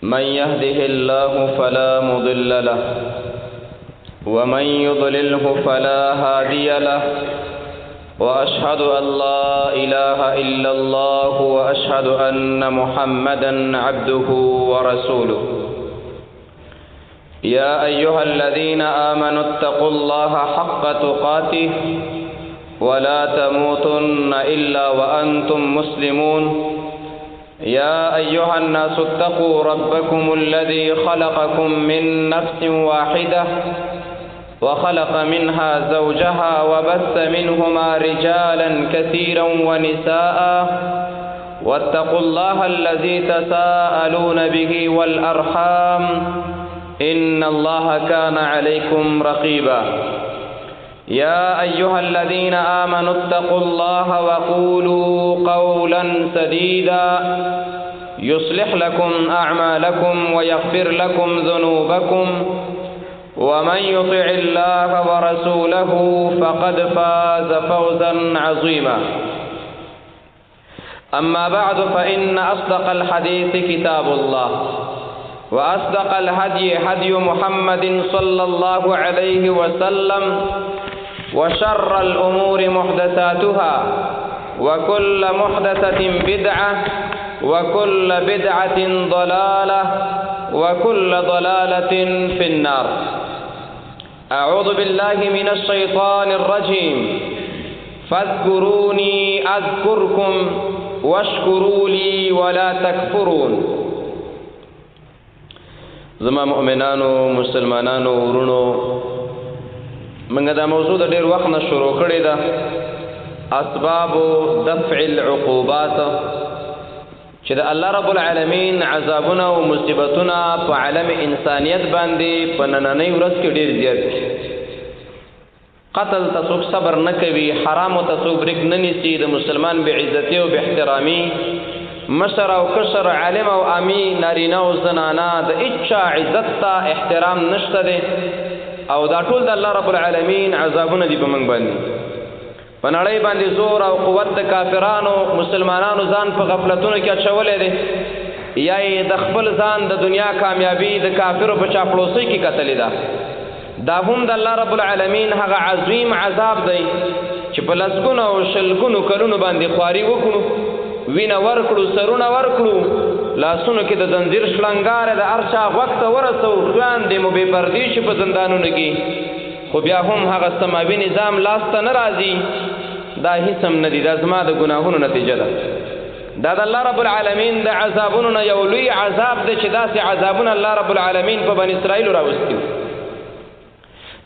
من يهده الله فلا مضل له ومن يضلله فلا هادي له وأشهد أن لا إله إلا الله وأشهد أن محمدا عبده ورسوله يا أيها الذين آمنوا اتقوا الله حق تقاته ولا تموتن إلا وأنتم مسلمون يا أيها الناس اتقوا ربكم الذي خلقكم من نفس واحدة وخلق منها زوجها وبث منهما رجالا كثيرا ونساء واتقوا الله الذي تساءلون به والأرحام إن الله كان عليكم رقيبا يا أيها الذين آمنوا اتقوا الله وقولوا قولا سديدا يصلح لكم أعمالكم ويغفر لكم ذنوبكم ومن يطع الله ورسوله فقد فاز فوزا عظيما أما بعد فإن أصدق الحديث كتاب الله وأصدق الهدي هدي محمد صلى الله عليه وسلم وشر الأمور محدثاتها وكل محدثة بدعة وكل بدعة ضلالة وكل ضلالة في النار. أعوذ بالله من الشيطان الرجيم فاذكروني أذكركم واشكروا لي ولا تكفرون. زما مؤمنانو مسلمانانو ورونو منګه دا موضوع د ډیر وخت نه شروع کړې ده، اسباب دفع العقوبات، چې د الله رب العالمین عذابونه او مصیبتونه په عالم انسانیت باندې په نننۍ ورځ کې ډیر زیات دي. قتل ته صبر نه کوي، حرام ته برک نه نیسي، د مسلمان به عزت او به احترامي، مشر او کشر، عالم او عامی، نارینه او زنانه، د اچا عزت ته احترام نشته دی، او دا ټول د الله رب العالمین عذابونه دي په موږ باندې. په نړۍ باندې زور او قوت د کافرانو مسلمانانو ځان په غفلتونو کې اچولې دي، یا یې د خپل ځان د دنیا کامیابی د کافرو په چاپلوسۍ کې کتلې ده. دا هم د الله رب العالمین هغه عظیم عذاب دی چې په لسګونو او شلګونو کلونو باندې خواري وکړو، وینه ورکړو، سرونه ورکړو، لاسونو کې د زنجیر شلنګار د ارچا وخت ورسو، ځوان د مو بے پردې شي په زندانونو کې، خو بیا هم هغه سماوي نظام لاس ته نه راځي. دا هیڅ هم نه دي، دا زما د ګناهونو نتیجه ده. دا د الله رب العالمین د عذابونو نه یو لوی عذاب دی چې داسې عذابونه الله رب العالمین په بني اسرائیل راوستي.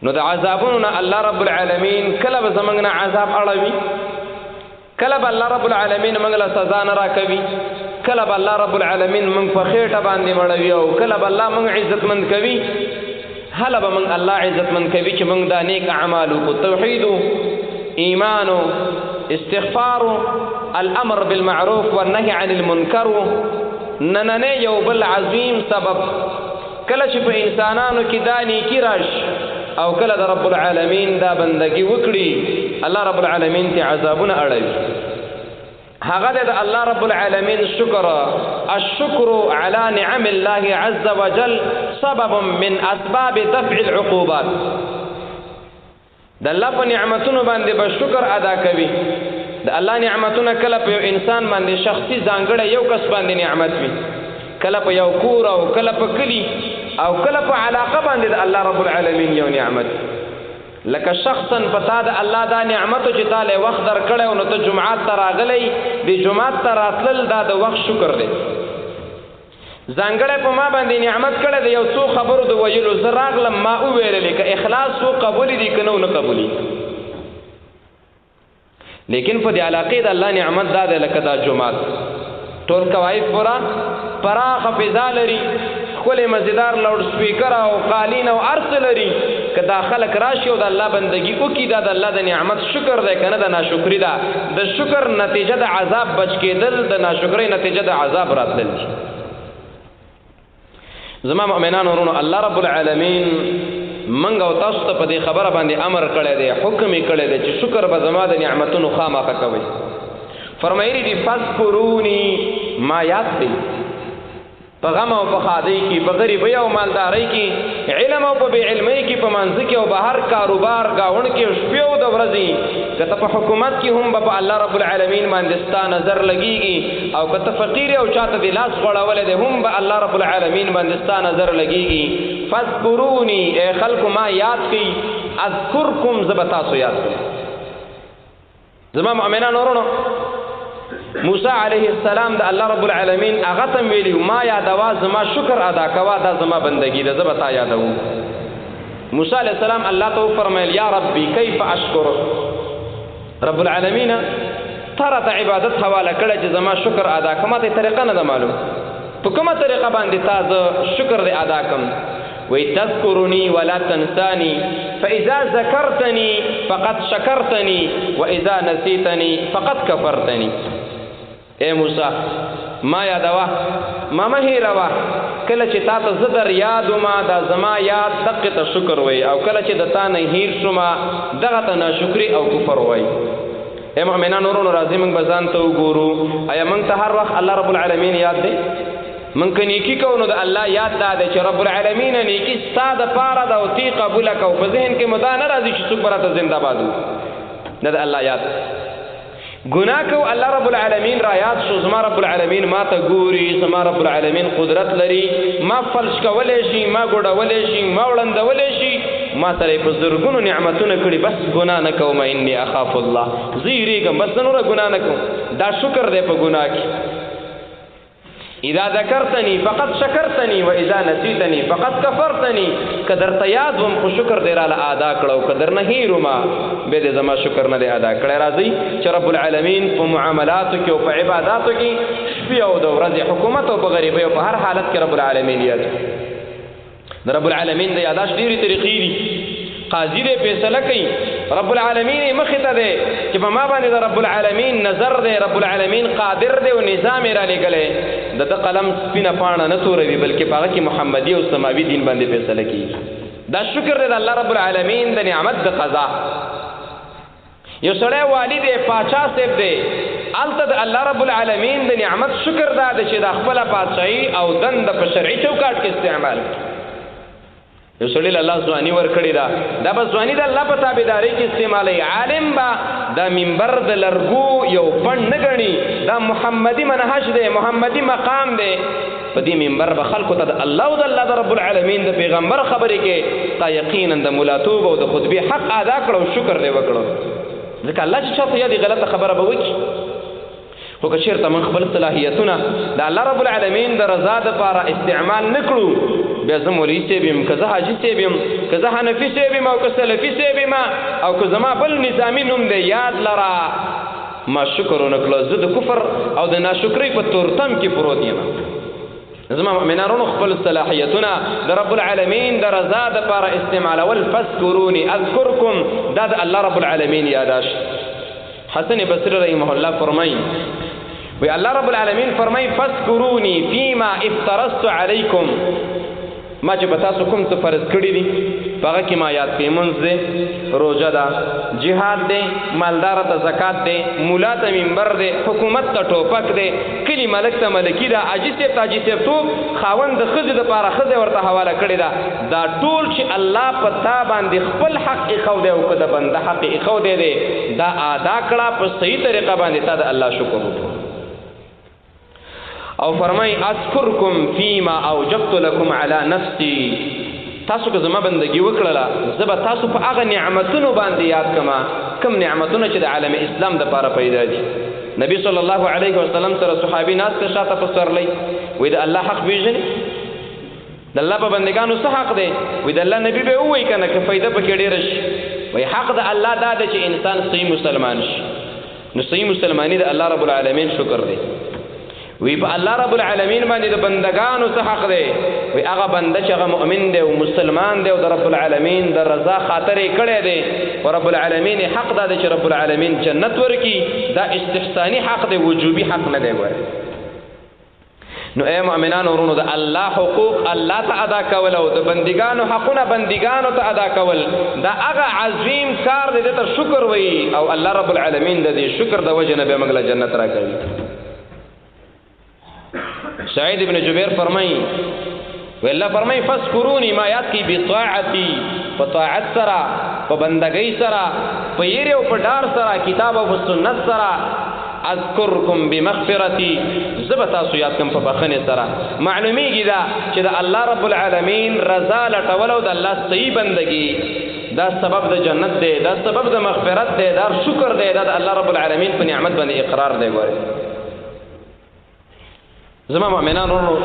نو د عذابونو نه الله رب العالمین کله به زموږ نه عذاب اړوي، کله به الله رب العالمین موږ له سزا نه راکوي، کله به الله رب العالمین موږ په خېټه باندې مړوي، او کله به الله موږ عزتمند کوي. هله به موږ الله عزتمند کوي چې موږ دا نیک اعمال او توحید، ایمان، استغفار، الامر بالمعروف والنهي عن المنکر. نننه یو بل عظیم سبب کله چې په انسانانو کې دا نیکی راشي او کله د رب العالمین دا بندگی وکړي، الله رب العالمین ته عذابونه اړوي. هغه د الله رب العالمین شکر، الشکر علی نعم الله عز وجل سبب من اسباب دفع العقوبات. د الله په نعمتونو باندې به شکر ادا کوي. د الله نعمتونه کله په انسان باندې شخصي ځانګړی یو کس باندې نعمت وي، کله په یو کور او کله په کلی او کله په علاقه باندې د الله رب العالمین یو نعمت. لکه شخصا پتا د الله دا نعمت چې تعالی وخت در کړو، نو ته جمعات ته راغلی، د جمعات ته راتلل دا د وخت شکر دی. ځانګړی په ما باندې نعمت کړی د یو څو خبرو د ویلو، زه راغلم ما وویلې، که اخلاص و قبولی دي که نه قبولی. لیکن په دې علاقې د الله نعمت دا دی لکه دا جمعات ټول کوایف پورا پراخه فضا لري، ښکلی مزیدار لاؤډ سپیکر او قالین او ارڅ لري. که دا خلک راشي او د الله بندگی وکړي، دا د الله د نعمت شکر دی که نه د ناشکري ده. د شکر نتیجه د عذاب بچ کېدل، د ناشکرۍ نتیجه د عذاب راتلل. زما مؤمنان ورونو، الله رب العالمین منګ او تاسو ته په دې خبره باندې امر کړی دی، حکم یې کړی دی چې شکر به زما د نعمتونو خامخا کوئ. فرمایلی دی فذکرونی، ما یاد کړئ په غم او په ښادۍ کې، په غریبۍ او مالدارۍ کې، علم او په بې علمۍ کې، په منځ کې او بهر کاروبار ګاون کې، شپې او د ورځې. که ته په حکومت کې هم به په الله رب العالمین باندې ستا نظر لګېږي، او که ته فقیر او چاته د لاس غوړولی دی هم به الله رب العالمین باندې ستا نظر لګېږي. فاذکروني ای خلکو ما یاد کړئ، اذکرکم زه به تاسو یاد کړم. زما مؤمنان ورونو، موسی علیه السلام د الله رب العالمین هغه ته ویلي ما یادوا، زما شکر ادا کوا، دا زما بندگی ده، زه به تا یادوم. موسی علیه السلام الله ته وفرمیل یا ربي کیف اشکر. رب العالمین تا راته عبادت حواله کړه چې زما شکر ادا کړم، ته طریقه نه ده معلوم په کومه طریقه باندې تا زه شکر دې ادا کړم. وی تذکرنی ولا تنسانی فاذا ذکرتنی فقد شکرتنی واذا نسیتنی فقد کفرتنی. اے موسی ما یادوا، ما مه هیروا، کله چې تا ته زه در یاد وما دا زما یاد دقه ته شکر وای، او کله چې د تا نه هیر شوما دغه ته ناشکری او کفر وای. اے مؤمنان ورونو راځي موږ به ځان ته وګورو، آیا موږ ته هر وخت الله رب العالمین یاد دی؟ موږ که نیکي کوو نو د الله یاد دا دی چې رب العالمین نیکي ستا دپاره ده او تی قبوله کوو. په ذهن کې مو دا نه راځي چې څوک به راته زنده باد وي، نه د الله یاد. ګناه کو الله رب العالمین را یاد شو، زما رب العالمین ما ته ګوري، زما رب العالمین قدرت لري، ما فلش کولی شي، ما ګوډولی شي، ما وړندولی شي، ما سره په زرګونو نعمتونه کړي، بس ګناه نه کوم. انی اخاف الله، زه یریږم، بس نوره ګناه نه کوم. دا شکر دی په ګناه کې. اذا ذکرتنی فقد شکرتنی واذا نسیتنی فقد کفرتنی. که درته یاد وم خو شکر دې راله ادا کړو، که در نه هیروما بیا دې زما شکر نه دی ادا کړی. راځئ چې رب العالمین په معاملاتو کې او په عباداتو کې شپې او د ورځې، حکومت او په غریبۍ او په هر حالت کې رب العالمین یاد. د رب العالمین د یاداشت ډېرې طریقې دي. قاضي دې فیصله کوي، رب العالمین مخې ته دی چې په ما باندې د رب العالمین نظر دی، رب العالمین قادر دی او نظام یې را لېږلی. د ده قلم سپینه پاڼه نه توروي، بلکې په هغه کې محمدي او سماوي دین باندې فیصله کېږي. دا شکر دی د الله رب العالمین د نعمت د قضا. یو سړی والی دی، پاچا صاحب دی، هلته د الله رب العالمین د نعمت شکر دا دی چې د خپله پاچاهي او دنده په شرعي چوکاټ کې استعمال. یو سړی له الله ځواني ورکړې ده، دا به ځواني د الله په تابعدارۍ کې استعمالوي. عالم به دا منبر د لرګو یو پڼ نه ګڼي، دا محمدي منهج دی، محمدي مقام دی. په دې منبر به خلکو ته د الله او د الله د رب العالمین د پیغمبر خبرې کې تا یقینا د ملاتوب او د خطبې حق ادا کړو، شکر دی وکړو. ځکه الله چې چاته یادې غلطه خبره به وکړي، خو که چېرته موږ خپل صلاحیتونه د الله رب العالمین د رضا دپاره استعمال نه کړو، بیا زه مولوي صاحب یم، که زه حاجي صاحب یم، که زه حنفي صاحب یم، او که سلفي صاحب یم، او که زما بل نظامي نوم دی، یاد لره ما شکر ونه کړو، زه د کفر او د ناشکرۍ په تورتم کې پروت یم. زما مؤمنانو خپل صلاحیتونه د رب العالمین د رضا دپاره استعمالول. فاذکروني اذکرکم، دا د الله رب العالمین یاداشت. حسن بصری رحمه الله فرمایي، وی الله رب العالمین فرمایي فاذکروني فيما افترضت علیکم. ما چې په تاسو کوم څه فرض کړي دي په هغه کې ما یاد کړئ. لمونځ دی، روژه ده، جهاد دی، مالدار ته زکات دی، مولا ته منبر دی، حکومت ته ټوپک دی، کلي ملک ته ملکي ده، حاجي صاحب ته حاجي صاحب توب، خاوند د ښځې دپاره ښځې ورته حواله کړې ده. دا ټول چې الله په تا باندې خپل حق ایښودی او که د بنده حق ایښودی دی، دا ادا کړه په صحیح طریقه باندې، تا د الله شکر وکړه. او فرمای اذکرکم فیما اوجبت لكم علی نفسی. تاسو که زما بندگی وکړله، زه به تاسو په هغه نعمتونو باندې یاد کما، کوم نعمتونه چې د عالم اسلام دپاره پیدا دي. نبی صلی الله علیه وسلم سره صحابي ناست ته شاته په سورلی، وایي د الله حق پېژنې؟ د الله په بندګانو څه حق دی؟ وایي د الله نبي به ووایي که نه، که فایده پکې ډېره شي. وایي حق د الله دا دی چې انسان صحیح مسلمان شي. نو صحیح مسلماني د الله رب العالمین شکر دی. وی په الله رب العالمین باندې د بندگانو څه حق دی؟ وی هغه بنده چې هغه مؤمن دی او مسلمان دی او د رب العالمین د رضا خاطر یې کړی دی، او رب العالمین حق دا دی چې رب العالمین جنت ورکي. دا استحسانی حق دی، وجوبي حق نه دی. ګوره نو اے مؤمنان ورونو، د الله حقوق الله ته ادا کول او د بندگانو حقونه بندگانو ته ادا کول، دا هغه عظیم کار دی، ته شکر وی. او الله رب العالمین د دې شکر د وجه نه به موږ له جنت راکوي. سعید ابن جبیر فرمائی والله فرمائی فذکرونی ما یاد کی بطاعتی فطاعت سرا فبندگی سرا فیر او پډار سرا کتاب او سنت سرا اذکرکم بمغفرتی زبتا سو یاد کم په بخنه سرا معلومیږي دا چې د الله رب العالمین رضا لټولو د الله صحیح بندگی دا سبب د جنت دی دا سبب د مغفرت دی دا شکر دی دا د الله رب العالمین په نعمت باندې اقرار دی ګوري زما مؤمنان ورو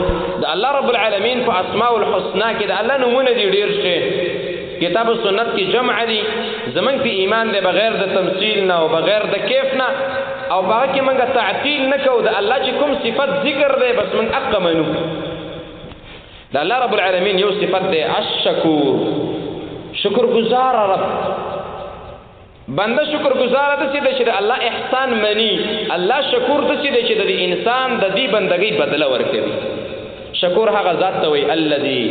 د الله رب العالمین په اسماء الحسنا کې د الله نمونه دي ډیر شي کتاب و سنت کی جمع دی زمن په ایمان دی بغیر د تمثيل نه او بغیر د کیف نه او باقي کې منګه تعطیل نکو د الله چې کوم صفت ذکر دی بس من حق منو د الله رب العالمین یو صفت دی الشکور شکر گزار رب بنده شکر گزار د چې د الله احسان منی الله شکور د چې د انسان د دې بندګۍ بدله ورکوي شکور هغه ذات ته وي الذي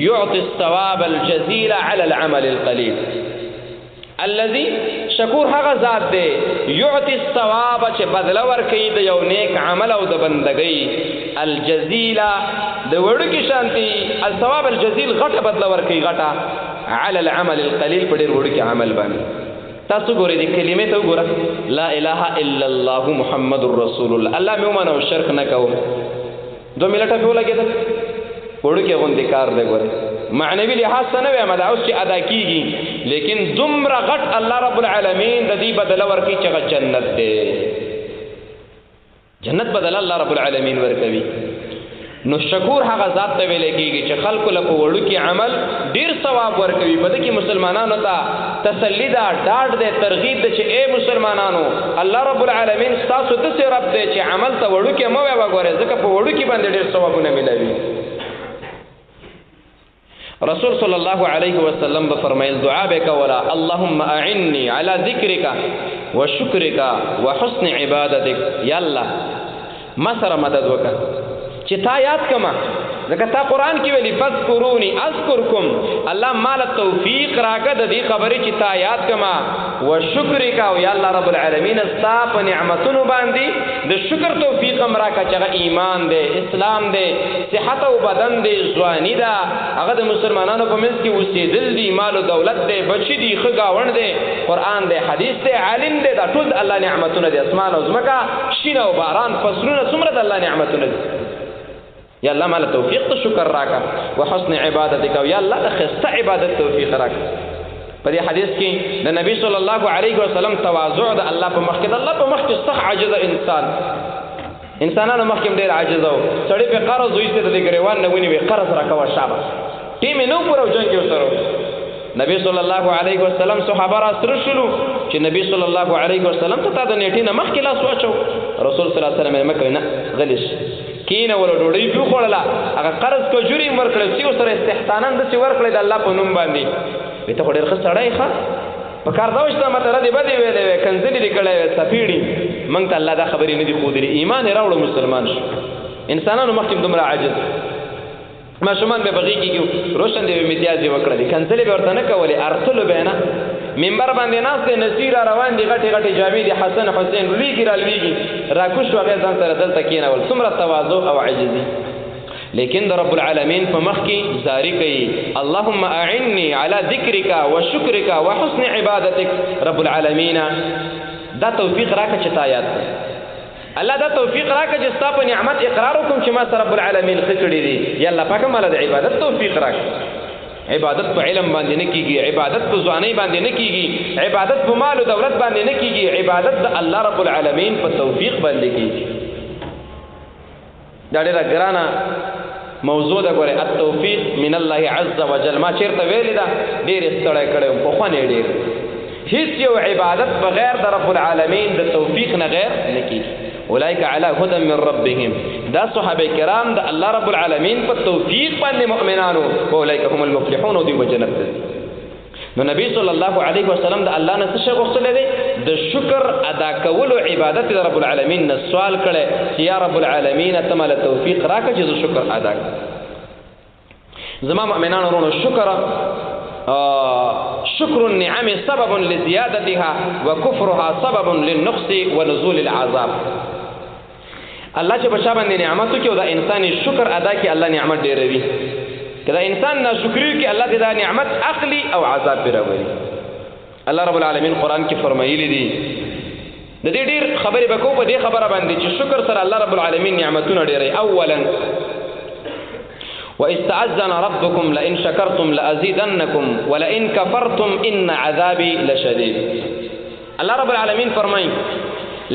يعطي الثواب الجزيل على العمل القليل الذي شکور هغه ذات دی يعطي الثواب چې بدله ورکوي د یو نیک عمل او د بندګۍ الجزيل د وړو کې شانتي الثواب الجزيل غټه بدله ورکوي غټه على العمل القليل په ډېر وړو کې عمل باندې تاسو ګورئ د کلمې ته وګوره لا اله الا الله محمد رسول الله الله مې ومنه او شرک نه کوم 2 منټه په لګیدل وړو کې غوندې کار دی ګوره معنوي لحاظ څه نه وایم دا اوس چې ادا کیږي لیکن دومره غټ الله رب العالمین د دې بدله ورکړي چې جنت دی جنت بدله الله رب العالمین ورکوي نو شکور هغه ذات ته ویل کېږي چې خلکو له وړو کې عمل ډیر ثواب ورکوي بده کې مسلمانانو ته تسلی ده ډاډ ده ترغیب ده چې اے مسلمانانو الله رب العالمین تاسو ته سي رب ده چې عمل ته وړو کې مو وګورئ ځکه په وړو کې باندې ډیر ثوابونه ملوي رسول صلی الله علیه وسلم به فرمایل دعا به کولا اللهم اعني على ذکرک وشکرک وحسن عبادتک یا الله ما سره مدد وکړه چې تا یاد کما ځکه تا قران کې ویلي فذكروني اذكركم الله مال توفیق راکړه د دې خبرې چې تا یاد کما وشکرک او یا الله رب العالمین استا په نعمتونو باندې د شکر توفیق هم راکړه چې ایمان دی اسلام دی صحت او بدن دی ځواني ده هغه د مسلمانانو په منځ کې اوسېدل دي مال او دولت دی بچی دی خګاوند دی قران دی حدیث دی عالم دی دا ټول الله نعمتونه دي اسمان او زمکا شینه او باران فصلونه څومره د الله نعمتونه دي یا الله مال توفیق ته شکر راکا وحسن عبادتک یا الله خسته عبادت توفیق راکا په دې حدیث کې د نبی صلی الله علیه وسلم تواضع د الله په مخ کې د الله په مخ کې سخت عاجز انسانانو مخ کې ډېر عاجز او سړی په قرض وي ته د ګریوان نه ونی وي قرض راکوا شابه ټیم نو پورو جنگ کې وسره نبی صلی الله علیه وسلم صحابه را سره شلو چې نبی صلی الله علیه وسلم ته د نیټې نه مخ کې لاس واچو رسول صلی الله علیه وسلم مکه نه غلیش کینه ول ډوډۍ په خوړلا هغه قرض کو جوړي ورکړل چې سره استحسانن د څور کړل د الله په نوم باندې ته خو ډېر ښه سړی ښه په کار دا وشته مته ردی بده ویلې کنځلې دې کړې سپیړي مونږ ته الله دا خبرې نه دي خو دې ایمان راوړو مسلمان شو انسانانو مخکې دومره عاجز ما شومان به بغي کیږي روشن دې امتیازي وکړل کنځلې به ورته نه کولې ارسلو به نه منبر باندې ناس دې نصیر روان دي غټي غټي جامې دي حسن حسین لویږي را لویږي راکوش وغه ځان سره دلته کېنول څومره تواضع او عجزي لیکن در رب العالمین په مخ کې زاری کوي اللهم اعني على ذکرک وشکرک وحسن عبادتک رب العالمین دا توفیق راکړه چې تا یاد الله دا توفیق راکړه چې تاسو په نعمت اقرار وکم چې ما سره رب العالمین خکړی دي یا الله پاک مال د عبادت توفیق راکړه عبادت په علم باندې نه کیږي عبادت په ځواني باندې نه کیږي عبادت په مال او دولت باندې نه کیږي عبادت د الله رب العالمین په توفیق باندې کیږي دا ډیره ګرانه موضوع ده ګوره التوفیق من الله عز وجل ما چیرته ویل دا ډیر ستړی کړم په خوانې ډیر هیڅ یو عبادت بغیر د رب العالمین د توفیق نه غیر نه کیږي اولئک علی هدى من ربهم دا صحابه کرام د الله رب العالمین په توفیق باندې مؤمنانو اولئک هم المفلحون دی وجنت نو نبی صلی الله علیه وسلم د الله نه څه غوښتل دي د شکر ادا کولو عبادت د رب العالمین نه سوال کړي چې یا رب العالمین تمل توفیق راکړه چې شکر ادا کړم زما مؤمنانو ورونو شكر النعم سبب لزيادتها وكفرها سبب للنقص ونزول العذاب الله چې بچا باندې نعمت وکړي او دا انسان شکر ادا کړي الله نعمت ډېروي کله انسان ناشکری وکړي الله دې دا نعمت اخلي او عذاب پرې راوړي الله رب العالمین قران کې فرمایلی دي د دې ډېر خبرې وکړو په دې خبره باندې چې شکر سره الله رب العالمین نعمتونه ډېروي اولا واستعذن ربكم لئن شكرتم لازيدنكم ولئن كفرتم ان عذابي لشديد الله رب العالمین فرمایي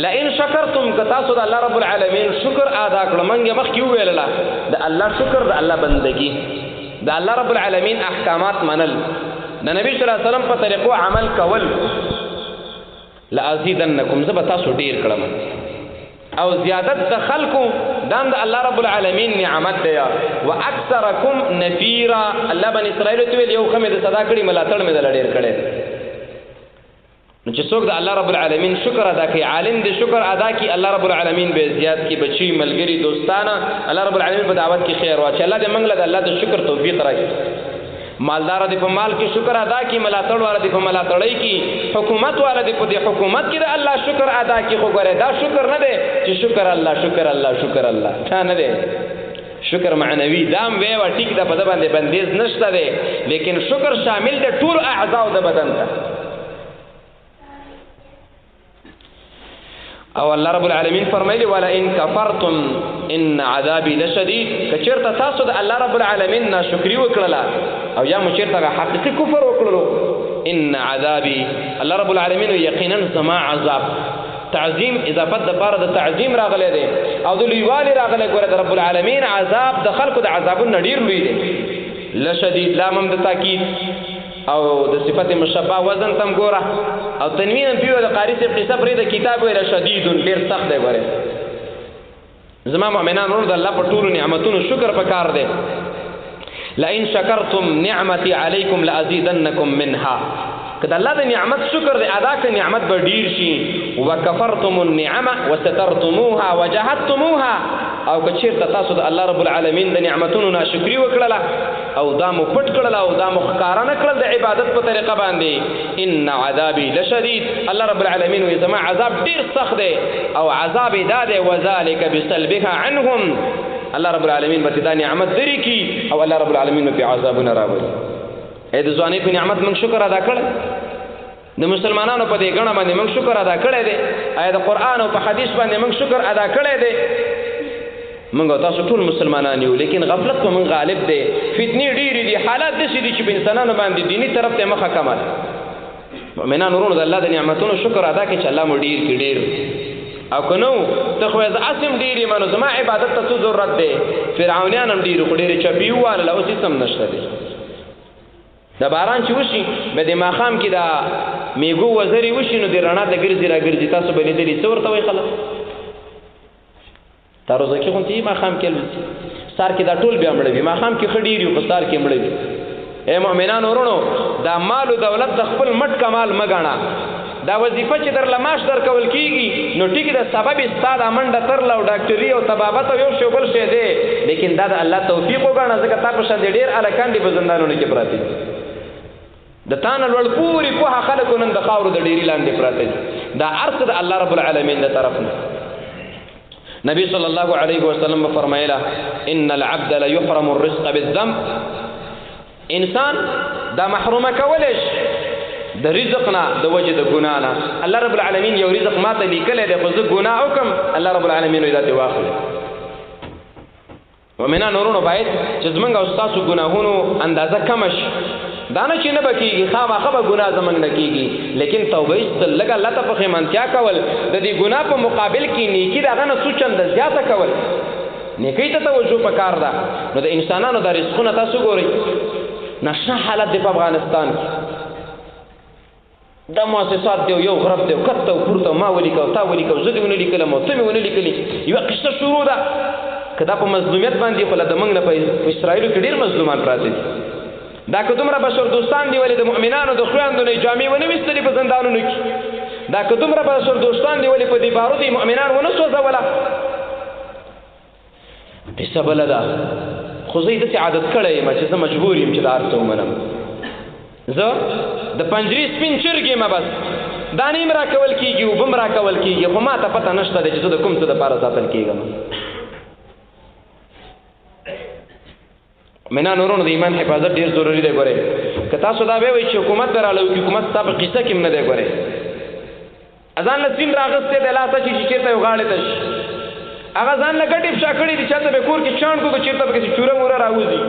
لئن شکرتم کتاسو د الله رب العالمین شکر ادا کړو منګه مخ کیو ویل د الله شکر د الله بندگی د الله رب العالمین احکامات منل د نبی صلی الله علیه وسلم په طریقو عمل کول لازیدنکم زبتا سو ډیر کړم او زیادت د خلقو دان د الله رب العالمین نعمت دی واکثرکم نفیرا الله بن اسرائیل ته یو خمه د صدا کړي ملاتړ مې د ډیر کړي نو چې څوک د الله رب العالمین شکر ادا کوي عالم دې شکر ادا کوي الله رب العالمین به زیات کی بچی ملګری دوستانه الله رب العالمین په دعوت کې خیر واچي الله دې منګله د الله د شکر توفیق راکړي مالدار دې په مال کې شکر ادا کوي ملاتړ والا دې په ملاتړۍ کې حکومت والا دې په دې حکومت کې د الله شکر ادا کوي خو ګوره دا شکر نه دی چې شکر الله شکر الله شکر الله څه نه دی شکر معنوي دام وی و ټیک د په باندې بندیز نشته دی لیکن شکر شامل د ټول اعضاء د بدن ته او الله رب العالمین فرمایلی ولا ان کفرتم ان عذابی لشدید کچرته تاسو د الله رب العالمین ناشکری وکړه او یا مچرته حقیقي کفر وکړلو ان عذابی الله رب العالمین یقینا سما عذاب تعظیم اضافت د بار د تعظیم راغله دي او د لیوالی راغله ګوره د رب العالمین عذاب د خلقو د عذابونو ډیر لوی دي لشدید لامم د تاکید او د صفت مشبہ وزن تم ګوره او تنوین پیو د قاری سے قصه پرې د کتاب ویل شدید ډیر سخت دی ګوره زما مؤمنان ورو د الله په ټولو نعمتونو شکر وکړ دي لئن شکرتم نعمتي علیکم لازیدنکم منها کله الله د نعمت شکر دی ادا کړئ نعمت به ډیر شي وکفرتم النعمه وسترتموها وجحدتموها او کچیرته تاسو د الله رب العالمین د نعمتونو ناشکری وکړه او دا مو پټ کړل او دا مو ښکارا نه کړل د عبادت په طریقه باندې ان عذابی لشدید الله رب العالمین وی زما عذاب ډیر سخت دی او عذاب داده وذالک بسلبها عنهم الله رب العالمین به دا نعمت لري کی او الله رب العالمین په عذابونه راوړي اې د ځواني په نعمت موږ شکر ادا کړل د مسلمانانو په دې غاڼه باندې موږ شکر ادا کړی دی اې د قران او په حدیث باندې موږ شکر ادا کړی دی موږ تاسو ټول مسلمانان یو لیکن غفلت په موږ غالب دی فتنې ډېرې دي حالات داسې دي چې په انسانانو باندې دینی طرف ته مخه کمال مؤمنان ورونو د الله د نعمتونو شکر ادا کړي چې الله مو ډېر کې ډېر او کنو ته خو از اسم ډېری منو زما عبادت ته څه ضرورت دی فرعونیان هم ډېر خو ډېر چپیواله له اوس سم نشته دی د باران چې وشي به د ماخام کې دا میګو وزري وشي نو د رڼا د ګرځي را ګرځي تاسو به لیدلی څور ته وای خلک تاروزه کې خونتي ماخام کې سار کې دا ټول بیا مړوي ماخام کې خډيري په سار کې مړوي اے مؤمنان ورونو دا مال او دولت د خپل مټ کمال مګاڼه دا وظیفه چې در لماش در کول کیږي نو ټیک د سبب استاد امنډه تر لو ډاکټري او طبابت او یو شی بل شی دی لیکن دا د الله توفیق وګڼه ځکه تاسو شان ډیر الکان دي بزندانونو کې پراته د تان ول پوری په خلکو نن د خاور د ډیری لاندې پراته دا ارث د الله رب العالمین د طرف نه نبی صلی الله علیه وسلم فرمایلا ان العبد لا يحرم الرزق بالذنب انسان دا محرومه کولش د رزق نه د وجه د ګنا نه الله رب العالمین یو رزق ماته لیکل دی خو زه ګنا وکم الله رب العالمین وی ذات واخله ومنا نورونو باید چې زمونږ او تاسو ګناهونو اندازه کمش دانه چې نه بکیږي خامخا به ګناه زمونږ نه کیږي لیکن توبه است لګ الله ته په خیمانتیا کول د دې ګناه په مقابل کې نیکی دغه نه سوچند زیاته کول نیکی ته توجه پکار ده نو د انسانانو د رزقونه تاسو ګورئ نشه حالت د افغانستان دا مؤسسات دی یو غرب دی کته او پورته ما ولیکو تا ولیکو زه دې ونه لیکلم او ته مې ونه لیکلی یو قصه شروع ده کدا په مظلومیت باندې خپل د منګ نه په اسرائیل کې ډیر مظلومان پراته دي دا کومره بشر دوستان دی ولې د مؤمنانو د خويندو نه جامې ونه وستلې په زندانونو کې دا کومره بشر دوستان دی ولې په دې بارو دي مؤمنان ونه سوځولا بسبب لدا خو زه دې عادت کړې ما چې زه مجبور یم چې دار ته ومنم زه د پنجري سپین چرګې ما بس دا نیم را کول کېږي اوبه م را کول کېږي خو ما ته پته نشته دی چې زه د کوم څه دپاره ساتل کېږم مینانو ورونو د ایمان حفاظت ډېر ضروري دی ګورئ که تاسو دا بیا وایئ چې حکومت به راله وکړي حکومت ستا په قصه کې هم نه دی ګورئ ځان له سپین راغستی دی لاسه چې چېرته یو غاړې ته شي هغه ځان له ګټې فشا کړي دي چېرته به کور کې چاڼ کړو که چېرته پکې چوره موره راوځي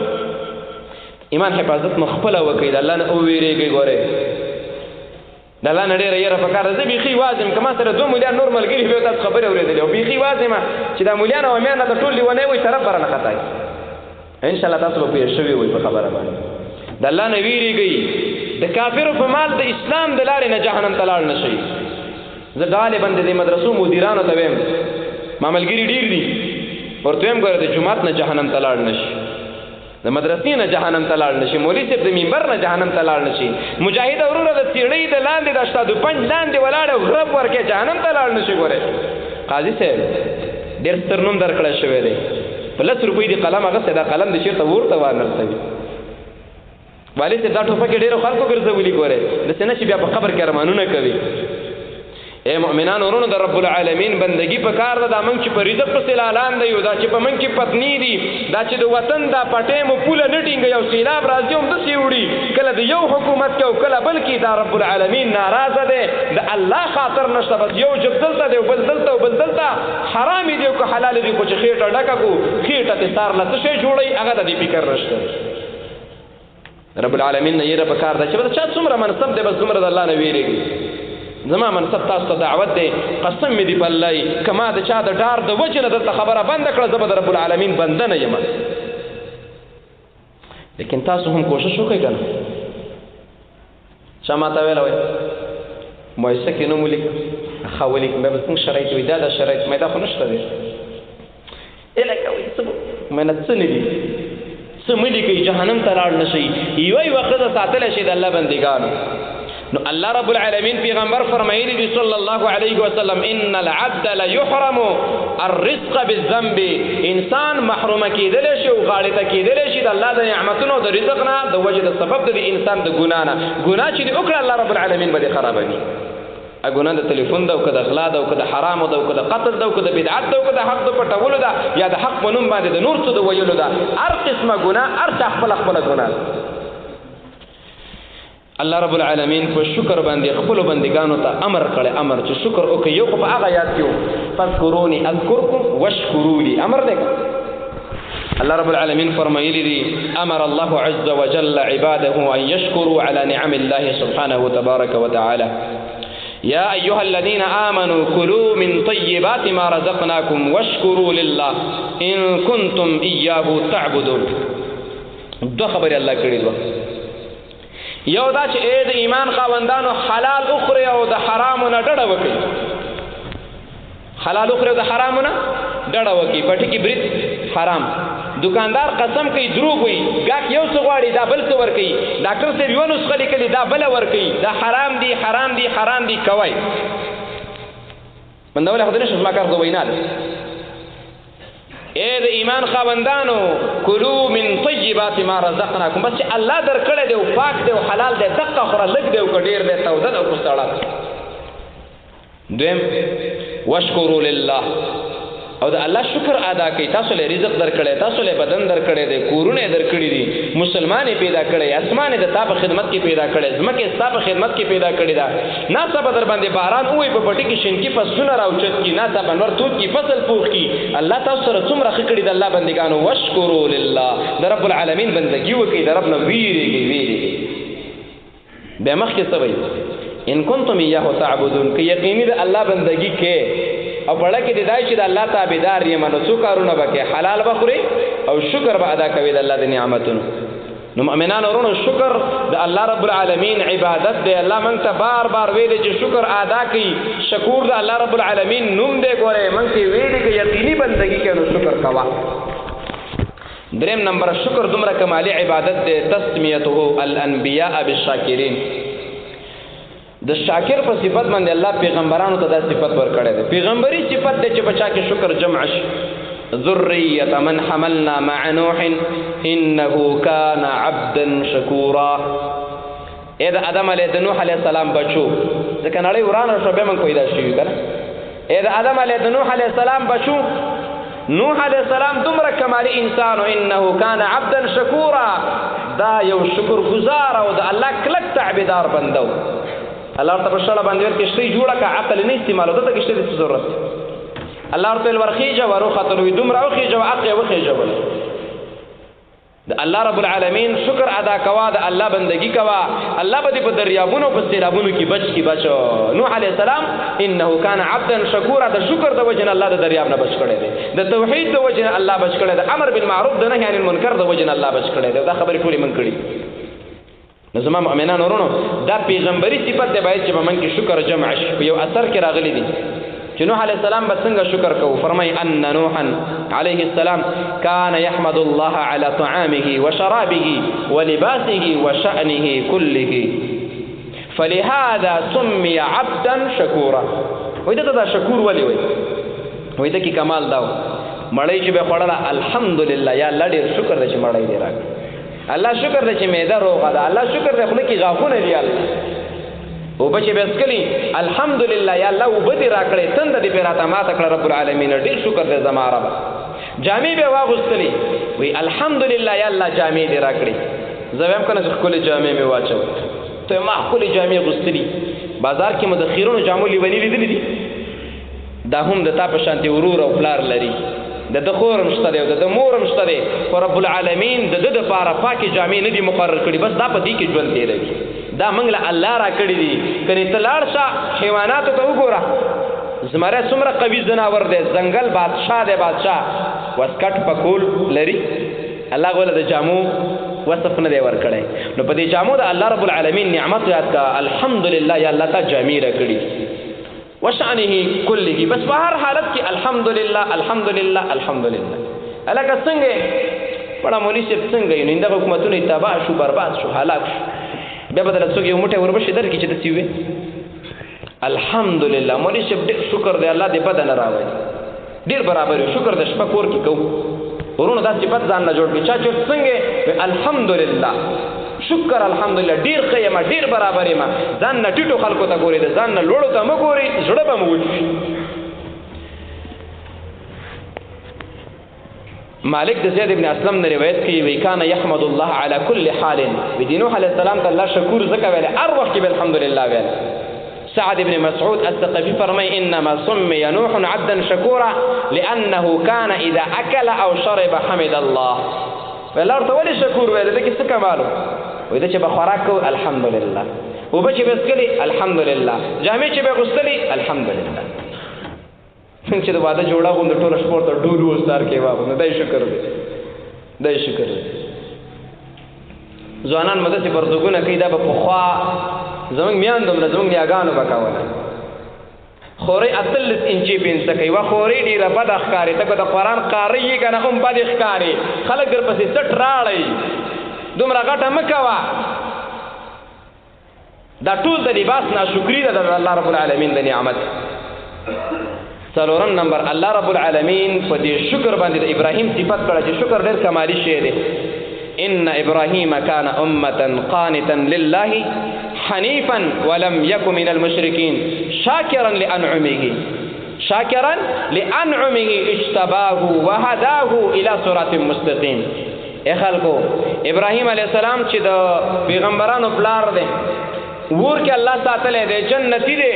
ایمان حفاظت مو خپله وکړئ د الله نه وویرېږئ ګورئ د الله نه ډېره یره پکار ده زه بیخي واز یم که ما سره 2 ملیان نور ملګري بیا تاسو خبرې اورېدلې او بیخي واز یم چې دا ملیان او امیان راته ټول لیونی وایي طرف به رانه خطا انشاءالله تاسو به پوه شوي وئ په خبره باندې د الله نه ویرېږئ د کافرو په مال د اسلام د لارې نه جهنم ته لاړ نه شئ زه غالبا د دې مدرسو مدیرانو ته ویم ما ملګري ډېر دي ورته ویم ګوره د جومات نه جهنم ته لاړ نه شي د مدرسې نه جهنم ته لاړ نه شي مولوي صاحب د منبر نه جهنم ته لاړ نه شي مجاهد وروره د څېړۍ د لاندې د اشتادو پنج لاندې ولاړ او غرب ورکې جهنم ته لاړ نه شي ګورې قاضي صاحب ډېر ستر نوم درکړی شوی دی په 10 روپۍ د قلم اغستی دا قلم د چېرته ورته وانرسوي والي صاحب دا ټوپکې ډېرو خلکو ګرځولي ګورې داسې نه چې بیا په قبر کې ارمانونه کوي اے مؤمنان ورونو د رب العالمین بندگی په کار ده دا موږ چې په رزق پسې لالان دی دا چې په موږ کې پتنی دي دا چې د وطن دا پټې مو پوله نه ټینګوي او سیلاب راځي هم داسې وړي کله د یو حکومت کې او کله بل کې دا رب العالمین ناراضه دی د الله خاطر نشته بس یو جب دلته دی او بل دلته او بل دلته حرام دی او که حلال دی خو چې خېټه ډکه کو خېټه ته سار له څه شی جوړوي هغه د دې فکر نشته رب العالمین نه یې په کار ده چې بس چا څومره منصب دی بس څومره د الله نه ویرېږي زما منصب تاسو ته دعوت دی قسم مې دی په الله که ما د چا د ډار د وجې نه درته خبره بنده کړه زه به د رب العالمین بنده نه یم لیکن تاسو هم کوشش وکړئ که نه چا ما ته ویله وایي مایسه کې نوم ولیکه ښه ولیکم بیا به څنګه شرایط وي دا شرایط مې دا خو نشته دی لکه وایي څه مې نه څه نه دي څه مه لیکئ جهنم ته لاړ نه شئ یوه یوه ښځه ساتلی شي د الله بندګانو نو الله رب العالمین پیغمبر فرمایلی دی صلی الله علیه وسلم ان العبد لیحرم الرزق بالذنب انسان محروم کیدلی شي او غاړې ته کیدلی شي د الله د نعمتونو د رزق نه د وجه د سبب د انسان د ګناه نه ګناه چې وکړه الله رب العالمین به خرابوي ګناه د تلیفون ده او که د غلا ده او که د حرامو ده او که د قتل ده او که د بدعت ده او که د حق د پټولو ده یا د حق په نوم باندې د نور څه د ویلو ده هر قسمه ګناه هر چا خپله خپله ګناه الله رب العالمین په شکر باندې خپل بندگانو ته امر کړي امر چې شکر وکړي یو په هغه یاد کیو فذكروني اذكركم واشكروا لي امر دی الله رب العالمین فرمایلی دی امر الله عز وجل عباده ان يشكروا على نعم الله سبحانه وتبارك وتعالى يا ايها الذين امنوا كلوا من طيبات ما رزقناكم واشكروا لله ان كنتم اياه تعبدون دو خبر الله کړي دو یو دا چې د ایمان خاوندانو حلال اخري او د حرامو نه ډډه وکړي حلال اخري او د حرامو نه ډډه وکړي پټي کې برید حرام دکاندار قسم کوي دروغ وي ګاک یو څه غواړي دا بل څه ورکوي ډاکټر صاحب یو نسخه لیکلي دا بله ورکوي دا حرام دي حرام دي حرام دي کوئ بندول خو دې نشو زما کار د وینا ده اے د ایمان خاوندانو کلو من طیبات ما رزقناکم بس چې الله درکړی دی او پاک دی او حلال دی دقه خوره لږ دی او که ډېر دی توده ده او که سړه دویم واشکرو لله او د الله شکر ادا کوي تاسو له رزق درکړی تاسو له بدن درکړی دی کورونه درکړي دي مسلمان پیدا کړی اسمان د تا په خدمت کې پیدا کړی ځمکه ستا په خدمت کې پیدا کړی ده ناڅه به در باندې باران ووایي په پټي کې شینکي فصلونه راوچت کي ناڅه به نور تود کي فصل پوخ کي الله تاسو سره څومره ښه کړي د الله بندګانو واشکرو لله د رب العالمین بندګي وکړئ د رب نه ویرېږئ بیا مخکې څه وایي ان کنتم ایاه تعبدون که یقیني د الله بندګي کې او پړه کې د دای چې د الله تابعدار یې منو څو کارونه وکړي حلال بخوري او شکر به ادا کوي د الله د نعمتونو نو مؤمنان ورونو شکر د الله رب العالمین عبادت دی الله موږ ته بار بار ویلي چې شکر ادا کړي شکور د الله رب العالمین نوم دی ګوره موږ ته ویلي چې یقیني بندګي کې نو شکر کوه دریم نمبر شکر دومره کمالي عبادت دی تسمیته الانبیاء بالشاکرین د شاکر په صفت باندې الله پیغمبرانو ته دا صفت ورکړی دی پیغمبري صفت دی چې بچا کې شکر جمع شي ذریه من حملنا مع نوح انه كان عبدا شکورا اې د آدم علیه د نوح علیه السلام بچو د ځکه نړۍ ورانه شو بیا موږ پیدا شوي که نه د آدم علیه د نوح علیه السلام بچو نوح علیه السلام دومره کمالي انسان انه کان عبدا شکورا دا یو شکر گزار او د الله کلک تعبیدار بنده و الله ورته په شړه باندې ویل کښتۍ جوړه که عقل نه استعمالو ده ته کښتۍ د څه ضرورت الله ورته ویل ورخیجه وروختلو وي دومره وخیجه عقل یې وخیژول د الله رب العالمین شکر ادا کوا د الله بندگی کوا الله به دې په دریابونو په سیلابونو کې بچ کی بچو نوح علیه السلام انه کان عبدا شکورا د شکر د وجه الله د دریاب نه بچ کړی دی د توحید د وجه الله بچ کړی دی امر بالمعروف د نهی عن المنکر د وجه الله بچ کړی دی دا خبرې ټولې من کړي نو زما مؤمنان ورونو دا پیغمبري صفت دی باید چې په من کې شکر جمع شي په یو اثر کې راغلی دی چې نوح علیه السلام به څنګه شکر کوو فرمای ان نوحا علیه السلام کان یحمد الله علی طعامه وشرابه ولباسه وشأنه كله فلهذا سمي عبدا شکورا وای دا شکور ولی وای دا کی کمال داو مړی چې به خوړله الحمدلله یا الله ډېر شکر دی چې مړی دی راکړ الله شکر دی چې معده روغه ده الله شکر دی خوله کې غاښونه دي الله اوبه چې به څکلي الحمدلله یا الله اوبه دې راکړې تنده دې پرې راته ماته کړه رب العالمین ډېر شکر دی زما ربه جامې به واغوستلې وی الحمدلله یا الله جامې دې راکړې زه وایم که نه چې ښکلې جامې مې واچوه ته ما ښکلې جامې غوستلي بازار کې مو د خیرونو جامو لیوني لیدلي دي دا هم د تا په شانتې ورور او پلار لري د د خورم شته دی او د مورم شته دی خو رب العالمین د ده دپاره پاکې جامې نه دي مقرر کړي بس دا په دې کې ژوند تېروي دا موږ له الله را کړي دي کنې ته لاړ شه حیواناتو ته وګوره زمری څومره قوي ځناور دی ځنګل بادشاه دی بادشاه وسکټ پکول لري الله غوله د جامو وصف نه دی ورکړی نو په دې جامو د الله رب العالمین نعمت یاد کا الحمدلله یا الله تا جامې را کړي وشأنه كله بس په هر حالت کې الحمدلله الحمدلله الحمدلله الکه څنګه پړه مولوی صاحب څنګه یې نن د حکومتونو تباہ شو برباد شو هلاک شو بیا بدل څوک یو موټه وربشي درکې چې د سیوي الحمدلله مولوی صاحب ډېر شکر دی الله دې بدن راوړي ډېر برابر شکر د شپه کور کې کوو ورونو دا صفت ځان نه جوړ کړي چا چې څنګه الحمدلله شکر الحمدلله ډیر ښه یم ډیر برابر یم ځان نه ټیټو خلکو ته ګوري د ځان نه لوړو ته مه ګوري زړه به مو وچ مالک د زید ابن اسلم نه روایت کوي وی کان یحمد الله علی کل حال وی د نوح علیه السلام ته الله شکور ځکه ویل هر وخت کې الحمدلله ویل سعد بن مسعود الثقفي فرمي انما سمي نوح عبدا شكورا لانه كان اذا اكل او شرب حمد الله فلار تولي شکور ویل دغه څه کمالو وای دا چې به خوراک کو الحمدلله او به چې بسکلی الحمدلله جامې چې به غسلی الحمدلله څنګه چې د واده جوړه غوند ټول سپورت ډول وستار کې واه نه دای شکر دی دای شکر دی ځوانان مده چې پرتګونه کوي دا په خوا زمونږ میان دومره زمونږ نیاګانو بکاوله خوري اتلس انچي بنت کوي وا خوري ډیره بد ښکاری ته د قران قاری کنه هم بد ښکاری خلک در پسې سټ راړی دومره غټه مکوا دا ټول د لباس ناشکری ده د الله رب العالمین د نعمت څلورم نمبر الله رب العالمین په دې شکر باندې د ابراهیم صفت کړه چې شکر ډېر کمالي شی دی ان ابراهیم کان امه قانتا لله حنيفا ولم يكن من المشركين شاكرا لأنعمه اجتباه وهداه إلى صراط مستقيم اے خلکو ابراهیم علیہ السلام چې د پیغمبرانو پلار دی ور کې الله ساتلې دی جنتی دی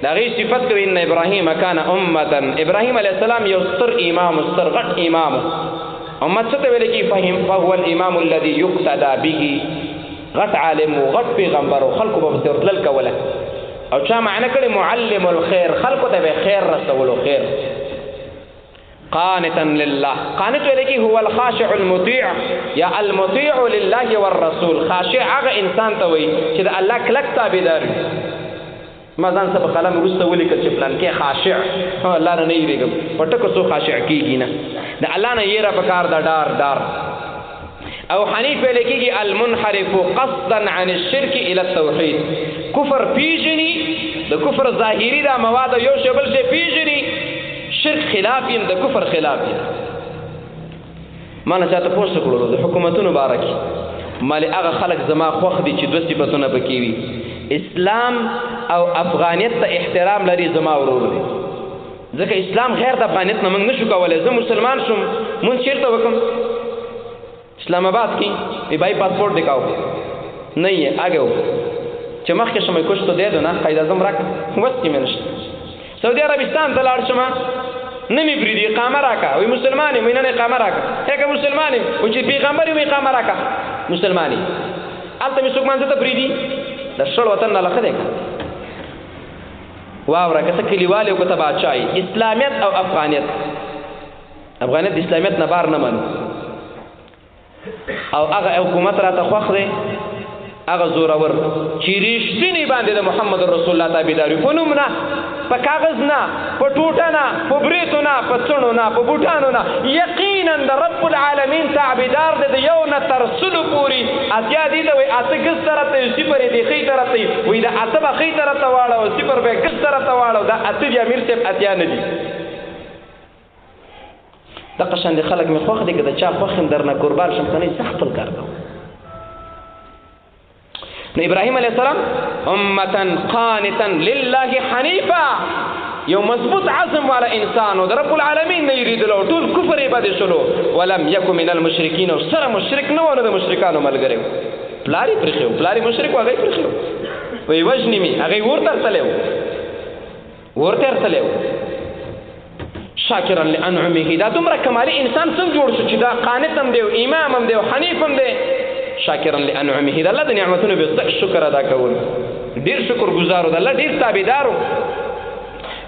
دغه صفت کوي ان ابراهیم کان امه ابراهیم علیہ السلام یو ستر امام ستر غټ امام امت څه ته ویل کی فهم فهو الامام الذي يقتدى به غټ عالم او غټ پیغمبر او خلکو به ورتل کوله او چا معنی کړي معلم الخير خلکو ته به خیر رسولو خیر قانتا لله قانت ولکی هو الخاشع المطيع یا المطيع لله والرسول خاشع هغه انسان ته وي چې د الله کلک تابعدار ما ځان سره قلم وروسته ولیکل چې پلان کې خاشع الله نه یریږم پټکو سو خاشع کیږي نه د الله نه یره پکار دا ډار او حنیف لکیږي المنحرف قصدا عن الشرك الى التوحید کفر پیژني د کفر ظاهری دا مواد یو شبل شي پیژني شرک خلاف یم د کفر خلاف یم ما نه چاته پوښتنه کړو د حکومتونو بارکی مال هغه خلک زما خوخ دي چې دوه صفاتونه پکې وي اسلام او افغانیت ته احترام لري زما ورور دی ځکه اسلام غیر د افغانیت نه موږ نشو کولای زه مسلمان شم مونږ چیرته وکم اسلام آباد کې ای بھائی پاسپورٹ دکھاؤ नहीं है आगे हो چې مخکې شمه کوش ته دی نه قاعده اعظم راک وس کې منشت سعودي عربستان ته لاړ شمه نمی بریدي اقامه راکا وي مسلمانې مې نه اقامه راکا هغه مسلمانې او چې پیغمبر وي اقامه راکا مسلمانې البته مې څوک مانځه ته بریدي د شړ وطن نه لخه دی واوره که څه کلیواله او کته بادشاہي اسلامیت او افغانیت افغانیت د اسلامیت نه بار نه منو او هغه حکومت را ته خوخ دی هغه زورور چې رښتینی باندې د محمد رسول الله تابعداري په نوم نه په کاغذ نه په ټوټه نه په بریتو نه په څڼو نه په بوټانو نه یقینا د رب العالمین تابعدار د یو نه تر سلو پورې اتیا دي د وي اته ګس طرف ته صفر دی خې طرف ته وي د اته به خې طرف ته واړو صفر به ګس طرف ته واړو دا اته دی امیر صاحب اتیا نه دي د قشان دي خلک می خوخ دي که د چا خوخم درنه قربان شم کني سخت کار کوي نو ابراهيم عليه السلام امه قانتا لله حنيفا یو مضبوط عزم والا انسان او رب العالمین نه یریدلو ټول کفر یې بده شلو ولم يكن من المشركين او سره مشرک نه ونه د مشرکانو ملګری پلاری پرخو پلاری مشرک واغی پرخو وی وجنی می هغه ورته تلو شاکرا لانعمه دا دومره کمالي انسان څنګه جوړ شو چې دا قانتم دی امام هم دی حنیفم دی شاکرا لانعمه دا الله د نعمتونو به شکر ادا کول ډیر شکر گزارو د الله ډیر تابعدارو